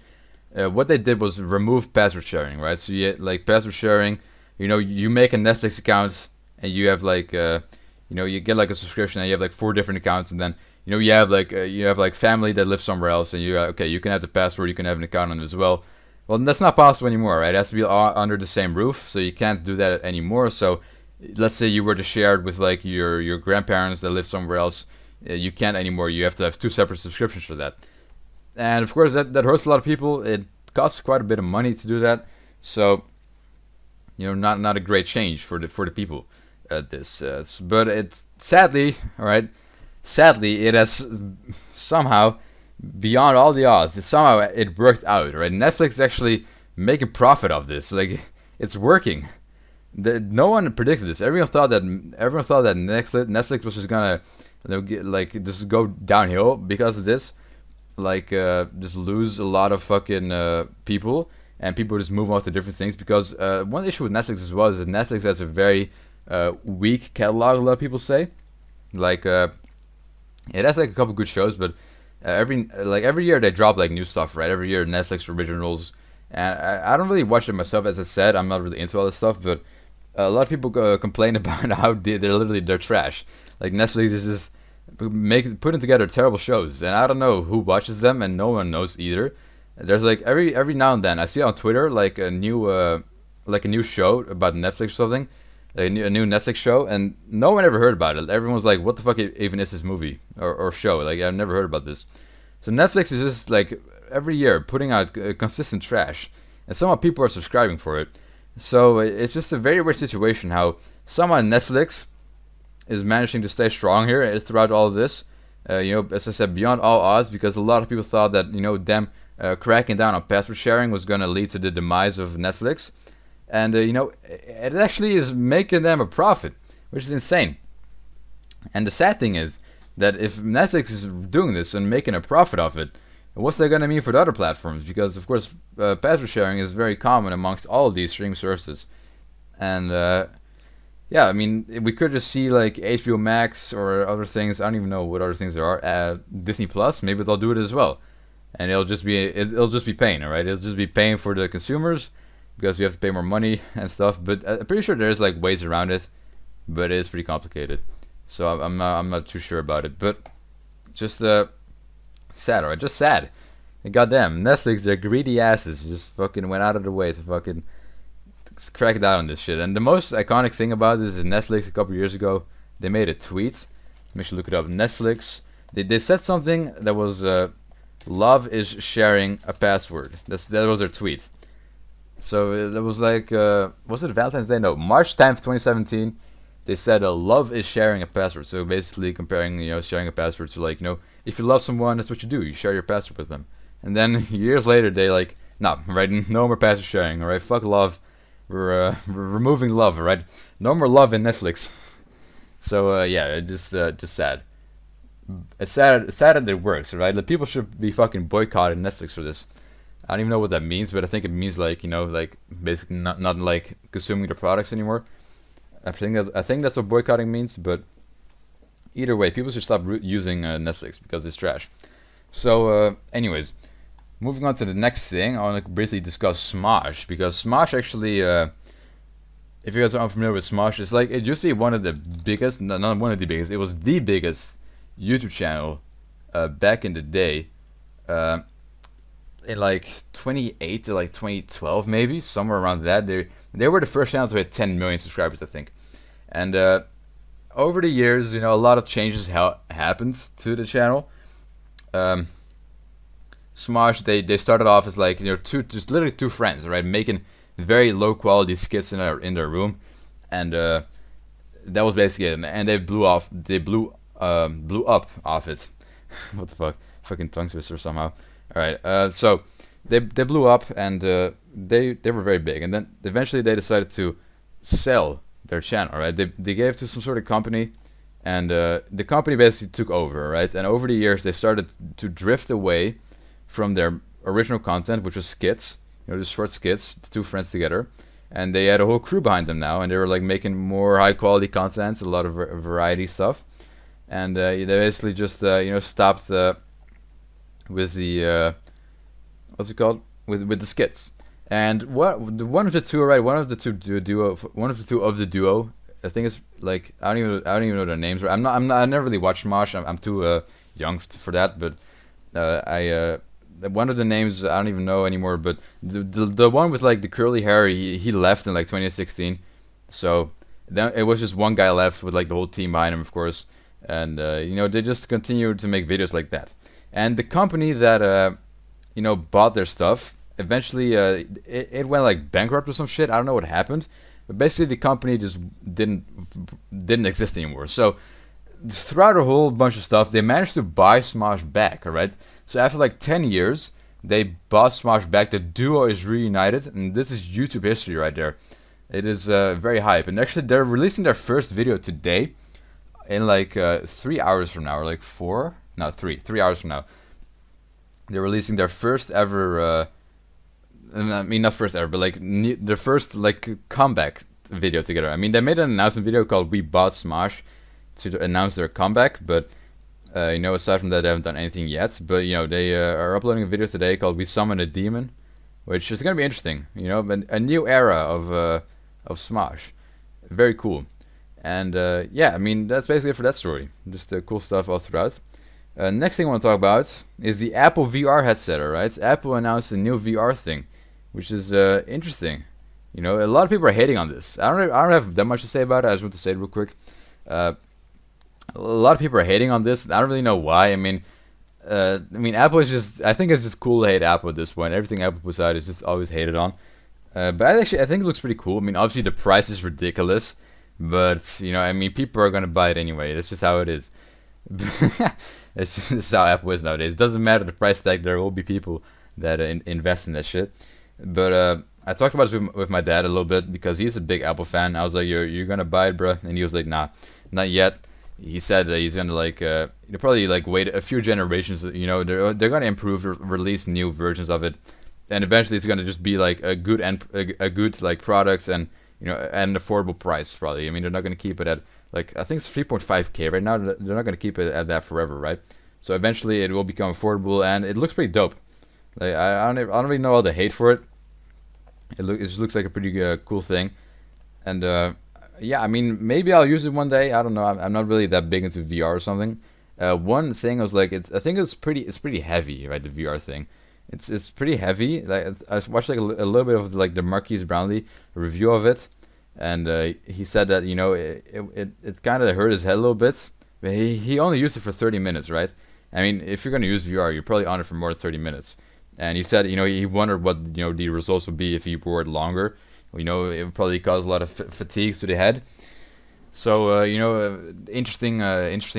What they did was remove password sharing, right? So you like password sharing, you know, you make a Netflix account and you have like, you know, you get like a subscription and you have like 4 different accounts, and then you know you have like family that lives somewhere else, and you okay, you can have the password, you can have an account on it as well. Well, that's not possible anymore, right? It has to be all under the same roof, so you can't do that anymore. So let's say you were to share it with like your grandparents that live somewhere else, you can't anymore. You have to have 2 separate subscriptions for that, and of course that hurts a lot of people. It costs quite a bit of money to do that, so you know, not a great change for the people at this. But it's sadly, all right, it has somehow, beyond all the odds, it worked out, right? Netflix is actually making profit of this. Like, it's working. No one predicted this. Everyone thought that Netflix was just gonna, you know, like just go downhill because of this, like just lose a lot of fucking people, and people just move on to different things. Because one issue with Netflix as well is that Netflix has a very weak catalog. A lot of people say, like it has like a couple good shows, but every year they drop like new stuff, right? Every year Netflix originals, and I don't really watch it myself. As I said, I'm not really into all this stuff, but a lot of people complain about how they're trash. Like, Netflix is just putting together terrible shows, and I don't know who watches them, and no one knows either. There's like every now and then I see on Twitter like a new show about Netflix or something, a new Netflix show, and no one ever heard about it. Everyone's like, what the fuck even is this movie or show? Like, I've never heard about this. So Netflix is just like every year putting out consistent trash, and somehow people are subscribing for it. So it's just a very weird situation how somehow Netflix is managing to stay strong here throughout all of this. You know, as I said, beyond all odds, because a lot of people thought that, you know, them cracking down on password sharing was going to lead to the demise of Netflix. And, you know, it actually is making them a profit, which is insane. And the sad thing is that if Netflix is doing this and making a profit off it, what's that going to mean for the other platforms? Because, of course, password sharing is very common amongst all of these streaming services. And, yeah, I mean, we could just see, like, HBO Max or other things. I don't even know what other things there are. Disney Plus, maybe they'll do it as well. And it'll just be pain, all right? It'll just be pain for the consumers. because you have to pay more money and stuff. But I'm pretty sure there's like ways around it, but it is pretty complicated. So I'm not too sure about it. But just sad, alright, just sad. And goddamn, Netflix, their greedy asses just fucking went out of the way to fucking crack down on this shit. And the most iconic thing about this is Netflix a couple years ago, they made a tweet. Make sure to look it up. Netflix, they said something that was love is sharing a password. That was their tweet. So that was like was it Valentine's Day? No, March 10th, 2017. They said love is sharing a password. So basically comparing, you know, sharing a password to like, you know, if you love someone, that's what you do. You share your password with them. And then years later, they like, nah, right? No more password sharing. All right, fuck love. We're removing love. All right, no more love in Netflix. So yeah, it's just sad. It's sad that it works. Right? Like, people should be fucking boycotting Netflix for this. I don't even know what that means, but I think it means like, you know, like basically not like consuming their products anymore. I think that's what boycotting means. But either way, people should stop using Netflix because it's trash. So, anyways, moving on to the next thing, I want to briefly discuss Smosh, because Smosh actually, if you guys are unfamiliar with Smosh, it's like, it used to be one of the biggest, no, not one of the biggest, it was the biggest YouTube channel back in the day, in like 2008 to like 2012 maybe, somewhere around that. They were the first channel to hit 10 million subscribers, I think. And over the years, you know, a lot of changes happened to the channel. Smosh, they started off as like, you know, just literally two friends, right, making very low quality skits in their room, and that was basically it. And they blew up off it. What the fuck, fucking tongue twister somehow. All right, so they blew up, and they were very big, and then eventually they decided to sell their channel, right? They gave it to some sort of company. And the company basically took over, right? And over the years, they started to drift away from their original content, which was skits, you know, just short skits, two friends together. And they had a whole crew behind them now, and they were like making more high quality content, a lot of variety stuff. And they basically just you know, stopped with the what's it called? With the skits. And one of the two, right? One of the two of the duo. I think it's like, I don't even know their names. I never really watched Smosh. I'm too young for that. But one of the names I don't even know anymore. But the one with like the curly hair, he left in like 2016. So then it was just one guy left with like the whole team behind him, of course. And you know, they just continued to make videos like that. And the company that you know, bought their stuff, eventually it went like bankrupt or some shit. I don't know what happened. But basically, the company just didn't exist anymore. So throughout a whole bunch of stuff, they managed to buy Smosh back. All right. So after like 10 years, they bought Smosh back. The duo is reunited, and this is YouTube history right there. It is very hype. And actually, they're releasing their first video today, in like 3 hours from now, or like 4? No, 3 hours from now. They're releasing their first ever. I mean, not first ever, but like their first like comeback video together. I mean, they made an announcement video called "We Bought Smosh" to announce their comeback, but you know, aside from that, they haven't done anything yet. But you know, they are uploading a video today called "We Summoned a Demon," which is gonna be interesting. You know, a new era of Smosh, very cool. And yeah, I mean, that's basically it for that story. Just cool stuff all throughout. Next thing I want to talk about is the Apple VR headset. Alright, Apple announced a new VR thing, which is interesting. You know, a lot of people are hating on this. I don't have that much to say about it. I just want to say it real quick. A lot of people are hating on this. I don't really know why. I mean, Apple is just, I think it's just cool to hate Apple at this point. Everything Apple puts out is just always hated on. But I think it looks pretty cool. I mean, obviously the price is ridiculous, but you know, I mean, people are gonna buy it anyway. That's just how it is. It's just how Apple is nowadays. It doesn't matter the price tag. There will be people that invest in that shit. But I talked about this with my dad a little bit because he's a big Apple fan. I was like, "You're gonna buy it, bro?" And he was like, "Nah, not yet." He said that he's gonna like probably like wait a few generations. You know, they're gonna improve, release new versions of it, and eventually it's gonna just be like a good like product, and you know, at an affordable price probably. I mean, they're not gonna keep it at like, I think it's 3.5K right now. They're not gonna keep it at that forever, right? So eventually it will become affordable, and it looks pretty dope. Like I don't really know all the hate for it. It just looks like a pretty cool thing. And yeah, I mean, maybe I'll use it one day. I don't know. I'm not really that big into VR or something. One thing I was like, I think it's pretty heavy, right? The VR thing, it's pretty heavy. Like I watched like a little bit of like the Marquise Brownlee review of it, and he said that it kind of hurt his head a little bit. But he only used it for 30 minutes, right? I mean, if you're gonna use VR, you're probably on it for more than 30 minutes. And he said, he wondered what the results would be if he wore it longer. It would probably cause a lot of fatigues to the head. So interesting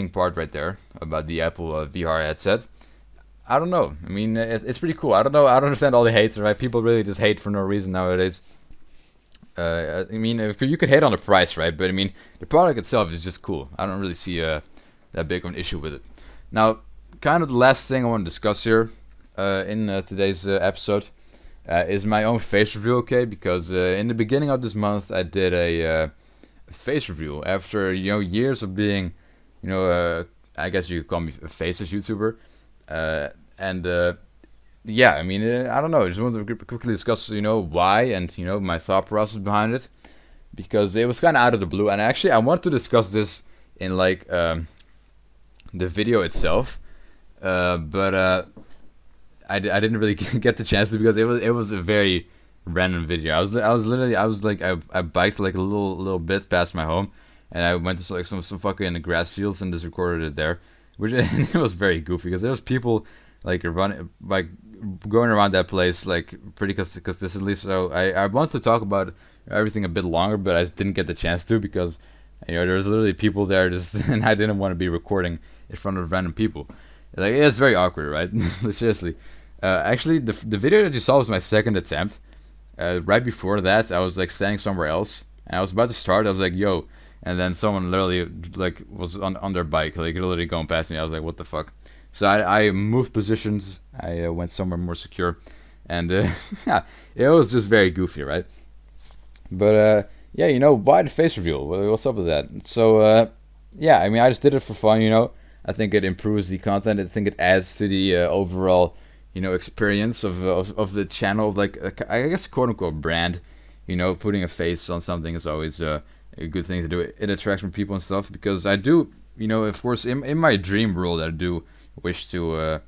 part right there about the Apple VR headset. I don't know. I mean, it's pretty cool. I don't know. I don't understand all the hate. Right? People really just hate for no reason nowadays. I mean, if you could hate on the price, right? But I mean, the product itself is just cool. I don't really see that big of an issue with it. Now, kind of the last thing I want to discuss here in today's episode is my own face review, okay? Because in the beginning of this month, I did a face review after years of being, I guess you could call me a faceless YouTuber, and yeah, I mean, I don't know. I just wanted to quickly discuss, why and my thought process behind it, because it was kind of out of the blue, and actually I want to discuss this in like the video itself, but I didn't really get the chance to, because it was a very random video. I biked like a little bit past my home, and I went to like some fucking grass fields and just recorded it there, which and it was very goofy because there was people like going around that place like pretty consistently. So I wanted to talk about everything a bit longer, but I just didn't get the chance to, because there was literally people there just and I didn't want to be recording in front of random people. Like, it's very awkward, right? Seriously. Actually, the video that you saw was my second attempt. Right before that, I was like standing somewhere else, and I was about to start. I was like, "Yo," and then someone literally like was on their bike, like literally going past me. I was like, "What the fuck?" So I moved positions. I went somewhere more secure, and yeah, it was just very goofy, right? But yeah, why the face reveal? What's up with that? So yeah, I mean, I just did it for fun. I think it improves the content. I think it adds to the overall experience of the channel, of like I guess quote unquote brand. Putting a face on something is always a good thing to do. It attracts more people and stuff, because I do, of course, in my dream world, I do wish to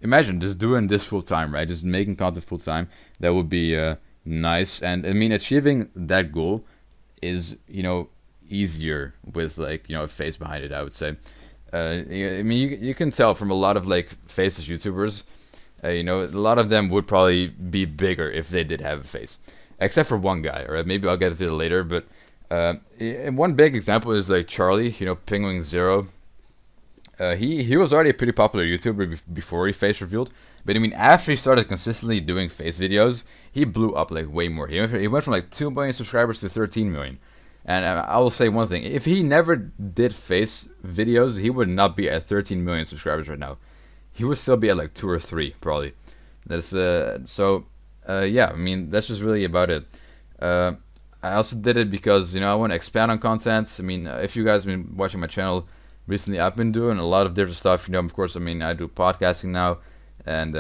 imagine just doing this full time, right? Just making content full time. That would be nice. And I mean, achieving that goal is easier with like a face behind it, I would say. I mean, you can tell from a lot of like faceless YouTubers, a lot of them would probably be bigger if they did have a face, except for one guy. Or maybe I'll get to it later. But one big example is like Charlie, Penguin Zero. He was already a pretty popular YouTuber before he face revealed, but I mean, after he started consistently doing face videos, he blew up like way more. He went from like 2 million subscribers to 13 million. And I will say one thing: if he never did face videos, he would not be at 13 million subscribers right now. He would still be at like 2 or 3 probably. That's yeah. I mean, that's just really about it. I also did it because I want to expand on content. I mean, if you guys have been watching my channel recently, I've been doing a lot of different stuff. Of course, I mean, I do podcasting now, and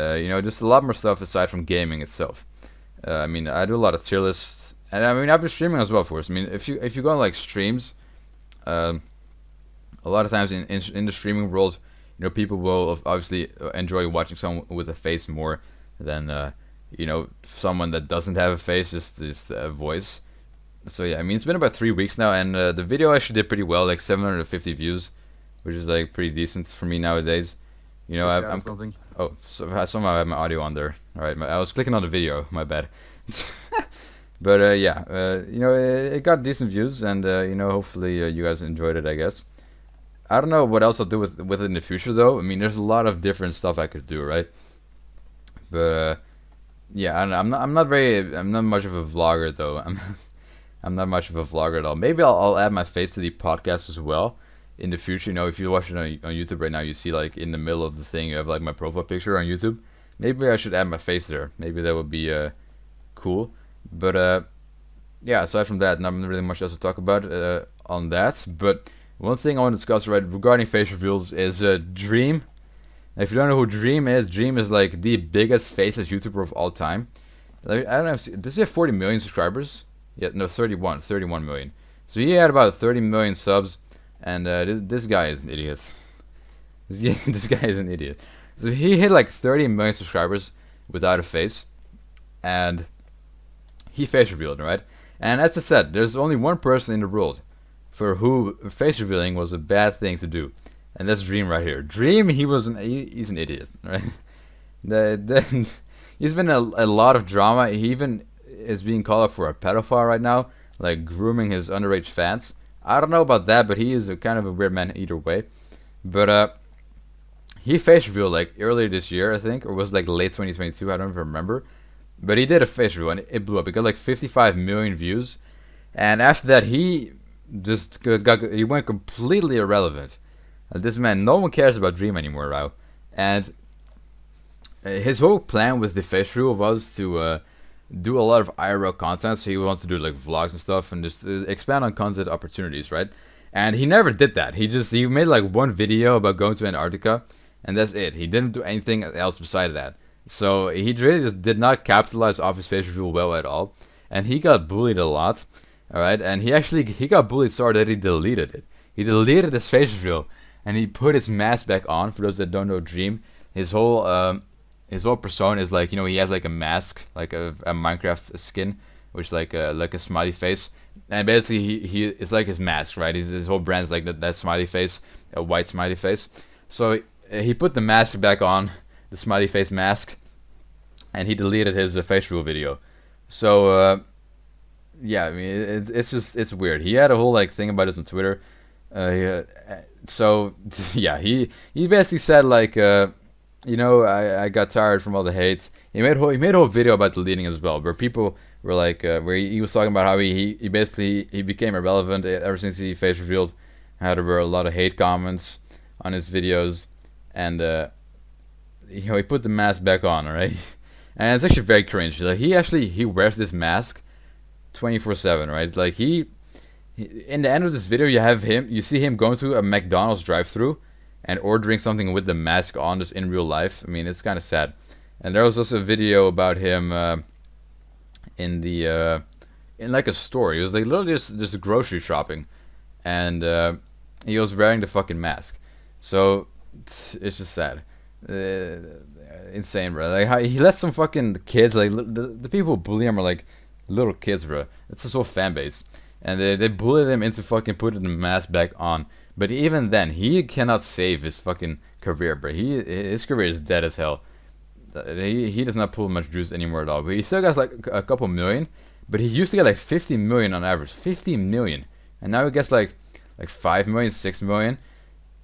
just a lot more stuff aside from gaming itself. I mean, I do a lot of tier lists. And I mean, I've been streaming as well, of course. I mean, if you go on like streams, a lot of times in the streaming world, people will obviously enjoy watching someone with a face more than someone that doesn't have a face, just a voice. So yeah, I mean, it's been about 3 weeks now, and the video actually did pretty well, like 750 views, which is like pretty decent for me nowadays. I'm something. Oh, so somehow I have my audio on there. All right, I was clicking on the video. My bad. But yeah, it got decent views, and hopefully you guys enjoyed it, I guess. I don't know what else I'll do with it in the future, though. I mean, there's a lot of different stuff I could do, right? But yeah, I'm not much of a vlogger, though. I'm not much of a vlogger at all. Maybe I'll add my face to the podcast as well in the future. If you're watching on YouTube right now, you see like in the middle of the thing, you have like my profile picture on YouTube. Maybe I should add my face there. Maybe that would be cool. But yeah, aside from that, not really much else to talk about on that. But one thing I want to discuss regarding face reveals is Dream. Now, if you don't know who Dream is like the biggest faceless YouTuber of all time. Like, I don't know. Does he have 40 million subscribers? Yeah, no, 31 million. So he had about 30 million subs, and this guy is an idiot. This guy is an idiot. So he hit like 30 million subscribers without a face, and he face revealed, right? And as I said, there's only one person in the world for who face revealing was a bad thing to do, and that's Dream right here. Dream, he's an idiot, right? He's been a lot of drama. He even is being called out for a pedophile right now, like grooming his underage fans. I don't know about that, but he is a kind of a weird man either way. But he face revealed like earlier this year, I think, or was it like late 2022? I don't even remember. But he did a face reveal and it blew up. It got like 55 million views, and after that he just he went completely irrelevant. This man, no one cares about Dream anymore now, and his whole plan with the face reveal was to do a lot of IRL content. So he wanted to do like vlogs and stuff and just expand on content opportunities, right? And he never did that. He made like one video about going to Antarctica, and that's it. He didn't do anything else beside that. So he really just did not capitalize off his face reveal well at all, and he got bullied a lot. All right, and he got bullied so hard that he deleted it. He deleted his face reveal, and he put his mask back on. For those that don't know Dream, his whole persona is like, he has like a mask, like a Minecraft skin, which is like a smiley face, and basically he it's like his mask, right? His whole brand's like that smiley face, a white smiley face. So he put the mask back on, the smiley face mask, and he deleted his face reveal video. So yeah, I mean it's weird. He had a whole like thing about this on Twitter. So yeah, he basically said like I got tired from all the hate. He made a whole video about deleting as well, where people were like, where he was talking about how he basically became irrelevant ever since he face revealed. How there were a lot of hate comments on his videos, and he put the mask back on, alright? And it's actually very cringe. Like he wears this mask 24/7, right? Like he in the end of this video, you see him going through a McDonald's drive-through and ordering something with the mask on, just in real life. I mean, it's kind of sad. And there was also a video about him in like a store. He was like literally just grocery shopping, and he was wearing the fucking mask. So it's just sad, insane, bro. Like how he let some fucking kids, like the people who bully him are like little kids, bro. It's his whole fan base, and they bullied him into fucking putting the mask back on. But even then, he cannot save his fucking career, bro. His career is dead as hell. He does not pull much juice anymore at all. But he still got like a couple million. But he used to get like 50 million on average. 50 million. And now he gets like 5 million, 6 million.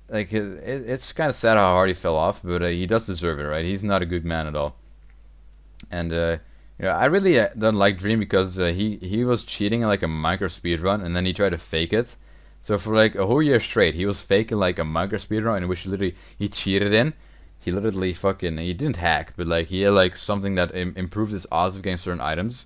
Like, it's kind of sad how hard he fell off. But he does deserve it, right? He's not a good man at all. And, I really don't like Dream because he was cheating in like a Minecraft speedrun. And then he tried to fake it. So for like a whole year straight, he was faking like a Minecraft speedrun in which he cheated in. He literally he didn't hack, but like he had like something that improved his odds of getting certain items,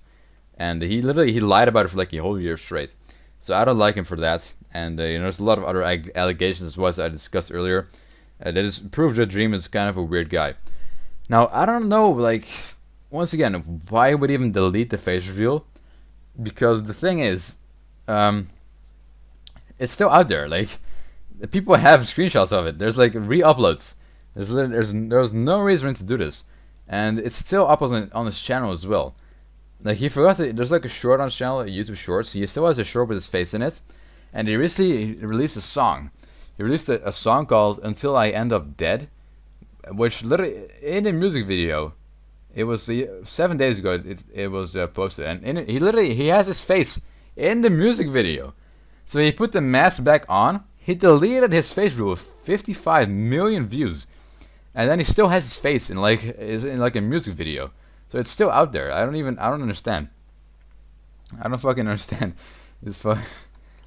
and he lied about it for like a whole year straight. So I don't like him for that, and there's a lot of other allegations as well as I discussed earlier that is proof that Dream is kind of a weird guy. Now I don't know, like once again, why would he even delete the face reveal? Because the thing is, it's still out there. Like people have screenshots of it. There's like re-uploads. There's no reason for him to do this, and it's still up on his channel as well. Like he forgot that there's like a short on his channel, a YouTube Shorts. He still has a short with his face in it, and he recently released a song. He released a song called "Until I End Up Dead," which literally in a music video, it was 7 days ago. It was posted, and in it, he has his face in the music video. So he put the mask back on. He deleted his face reveal with 55 million views, and then he still has his face in like a music video. So it's still out there. I don't understand. I don't fucking understand.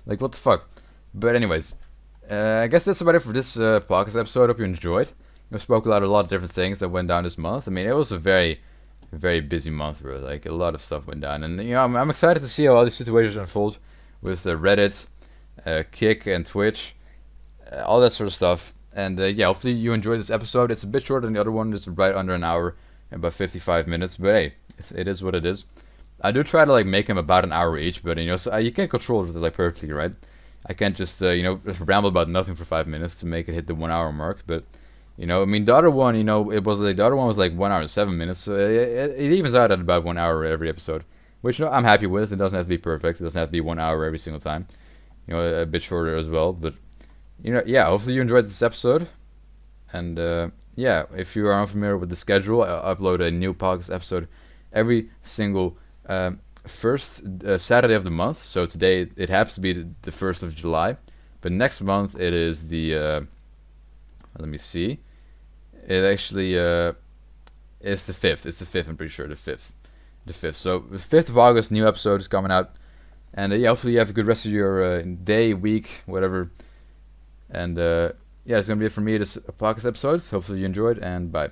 Like what the fuck. But anyways, I guess that's about it for this podcast episode. I hope you enjoyed. We spoke about a lot of different things that went down this month. I mean, it was a very, very busy month, bro. Like a lot of stuff went down, and I'm excited to see how all these situations unfold with Reddit, Kick, and Twitch, all that sort of stuff. And hopefully you enjoyed this episode. It's a bit shorter than the other one. It's right under an hour, about 55 minutes. But hey, it is what it is. I do try to like make them about an hour each, but you know, so you can't control it like perfectly, right? I can't just you know, just ramble about nothing for 5 minutes to make it hit the 1 hour mark. But you know, I mean, the other one, you know, it was like the other one was like 1 hour and 7 minutes, so it evens out at about 1 hour every episode, which you know, I'm happy with. It doesn't have to be perfect. It doesn't have to be 1 hour every single time. You know, a bit shorter as well. But you know, yeah. Hopefully you enjoyed this episode, and yeah, if you are unfamiliar with the schedule, I upload a new podcast episode every single first Saturday of the month. So today it happens to be the 1st of July, but next month it is the let me see, it actually it's the 5th. It's the 5th, I'm pretty sure, the 5th. So the 5th of August, new episode is coming out, and yeah, hopefully you have a good rest of your day, week, whatever. And yeah, it's gonna be it for me, this podcast episode. Hopefully you enjoyed, and bye.